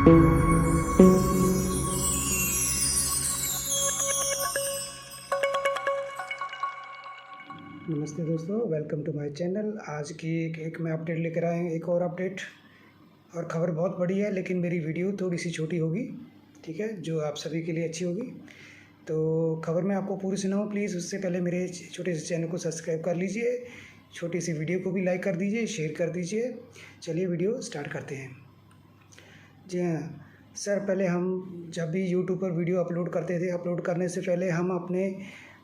नमस्ते दोस्तों, welcome to my channel. आज की एक मैं अपडेट लेकर आए हैं, एक और अपडेट। और ख़बर बहुत बड़ी है, लेकिन मेरी वीडियो थोड़ी सी छोटी होगी, ठीक है, जो आप सभी के लिए अच्छी होगी। तो खबर मैं आपको पूरी सुनाऊँ प्लीज़, उससे पहले मेरे छोटे से चैनल को सब्सक्राइब कर लीजिए, छोटी सी वीडियो को भी लाइक कर दीजिए, शेयर कर दीजिए। चलिए वीडियो स्टार्ट करते हैं। जी हाँ सर, पहले हम जब भी यूट्यूब पर वीडियो अपलोड करते थे, अपलोड करने से पहले हम अपने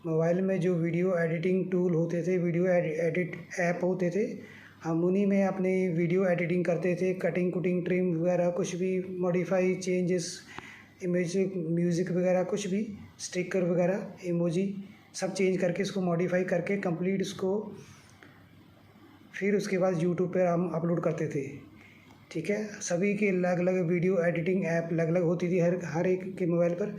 मोबाइल में जो वीडियो एडिटिंग टूल होते थे, वीडियो एडिट ऐप होते थे, हम उन्हीं में अपनी वीडियो एडिटिंग करते थे। कटिंग कुटिंग ट्रिम वगैरह कुछ भी मॉडिफाई चेंजेस, इमेज म्यूज़िक वगैरह कुछ भी, स्टिकर वगैरह इमोजी सब चेंज करके उसको मॉडिफाई करके कंप्लीट उसको फिर उसके बाद यूट्यूब पर हम अपलोड करते थे, ठीक है। सभी की अलग अलग वीडियो एडिटिंग ऐप अलग अलग होती थी हर एक के मोबाइल पर।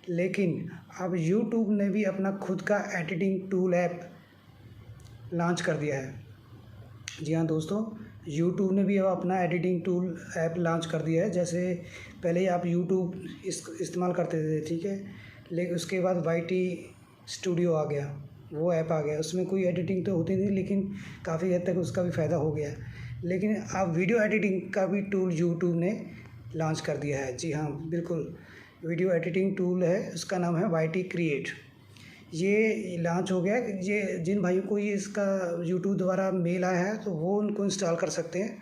लेकिन अब यूट्यूब ने भी अपना खुद का एडिटिंग टूल ऐप लॉन्च कर दिया है। जी हाँ दोस्तों, यूट्यूब ने भी अब अपना एडिटिंग टूल ऐप लॉन्च कर दिया है। जैसे पहले आप यूट्यूब इस्तेमाल करते थे, ठीक है, लेकिन उसके बाद YT स्टूडियो आ गया, वो ऐप आ गया। उसमें कोई एडिटिंग तो होती नहीं, लेकिन काफ़ी हद तक उसका भी फ़ायदा हो गया। लेकिन अब वीडियो एडिटिंग का भी टूल यूट्यूब ने लॉन्च कर दिया है। जी हाँ बिल्कुल, वीडियो एडिटिंग टूल है, उसका नाम है YT क्रिएट। ये लॉन्च हो गया। ये जिन भाइयों को ये इसका यूट्यूब द्वारा मेल आया है तो वो उनको इंस्टॉल कर सकते हैं,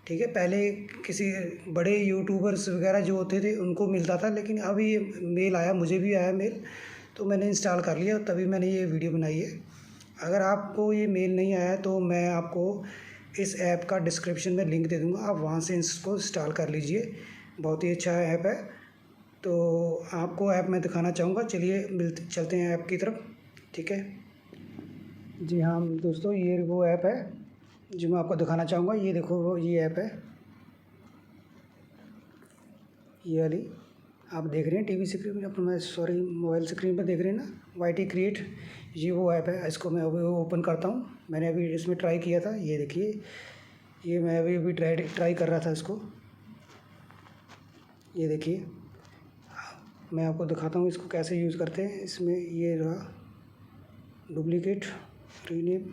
ठीक है। पहले किसी बड़े यूट्यूबर्स वगैरह जो होते थे उनको मिलता था, लेकिन अब ये मेल आया, मुझे भी आया मेल, तो मैंने इंस्टॉल कर लिया, तभी मैंने ये वीडियो बनाई है। अगर आपको ये मेल नहीं आया तो मैं आपको इस ऐप का डिस्क्रिप्शन में लिंक दे दूँगा, आप वहाँ से इसको इंस्टॉल कर लीजिए। बहुत ही अच्छा ऐप है। तो आपको ऐप मैं दिखाना चाहूँगा, चलिए चलते हैं ऐप की तरफ, ठीक है। जी हाँ दोस्तों, ये वो ऐप है जो मैं आपको दिखाना चाहूँगा। ये देखो, ये ऐप है, ये वाली आप देख रहे हैं टीवी स्क्रीन में, अपना सॉरी मोबाइल स्क्रीन पर देख रहे हैं ना, YT क्रिएट, ये वो ऐप है। इसको मैं अभी ओपन करता हूँ। मैंने अभी इसमें ट्राई किया था, ये देखिए, ये मैं अभी ट्राई कर रहा था इसको। ये देखिए, मैं आपको दिखाता हूँ इसको कैसे यूज़ करते हैं। इसमें ये रहा डुप्लीकेट, रीनेम,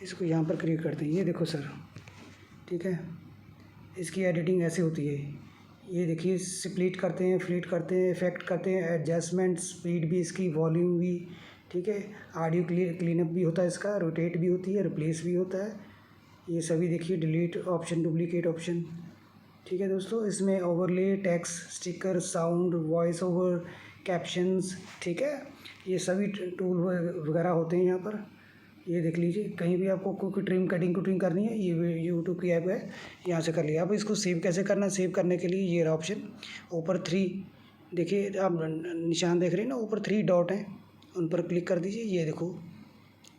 इसको यहाँ पर क्रिएट करते हैं। ये देखो सर, ठीक है, इसकी एडिटिंग ऐसे होती है। ये देखिए, स्प्लिट करते हैं, फ्लिट करते हैं, इफेक्ट करते हैं, एडजस्टमेंट, स्पीड भी इसकी, वॉल्यूम भी, ठीक है, ऑडियो क्लीनअप भी होता है इसका, रोटेट भी होती है, रिप्लेस भी होता है। ये सभी देखिए, डिलीट ऑप्शन, डुप्लीकेट ऑप्शन, ठीक है दोस्तों। इसमें overlay, text, sticker, sound, voice over, captions, ठीक है, ये सभी टूल वगैरह होते हैं यहाँ पर। ये देख लीजिए, कहीं भी आपको कोई ट्रिम कटिंग कुटिंग करनी है, ये यूट्यूब की ऐप है, यहाँ से कर लिया। अब इसको सेव कैसे करना है, सेव करने के लिए ये रहा ऑप्शन, ऊपर 3 देखिए, आप निशान देख रहे हैं ना, ऊपर 3 डॉट हैं, उन पर क्लिक कर दीजिए। ये देखो,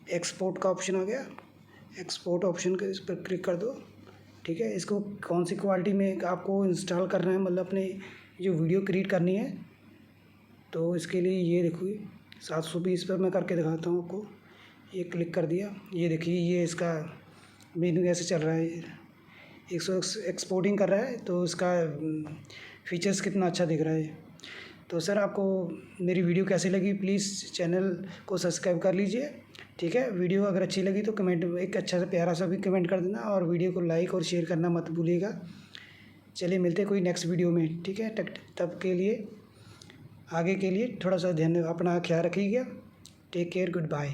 एक्सपोर्ट का ऑप्शन आ गया, एक्सपोर्ट ऑप्शन का इस पर क्लिक कर दो, ठीक है। इसको कौन सी क्वालिटी में आपको इंस्टॉल करना है, मतलब अपने जो वीडियो क्रिएट करनी है, तो इसके लिए ये देखिए 720 पर मैं करके दिखाता हूँ आपको। ये क्लिक कर दिया, ये देखिए, ये इसका मेनू कैसे चल रहा है, 100 एक्सपोर्टिंग कर रहा है, तो इसका फीचर्स कितना अच्छा दिख रहा है। तो सर, आपको मेरी वीडियो कैसी लगी, प्लीज़ चैनल को सब्सक्राइब कर लीजिए, ठीक है। वीडियो अगर अच्छी लगी तो कमेंट, एक अच्छा सा प्यारा सा भी कमेंट कर देना, और वीडियो को लाइक और शेयर करना मत भूलिएगा। चलिए मिलते हैं कोई नेक्स्ट वीडियो में, ठीक है। तब के लिए, आगे के लिए थोड़ा सा ध्यान, अपना ख्याल रखिएगा। Take care, good bye.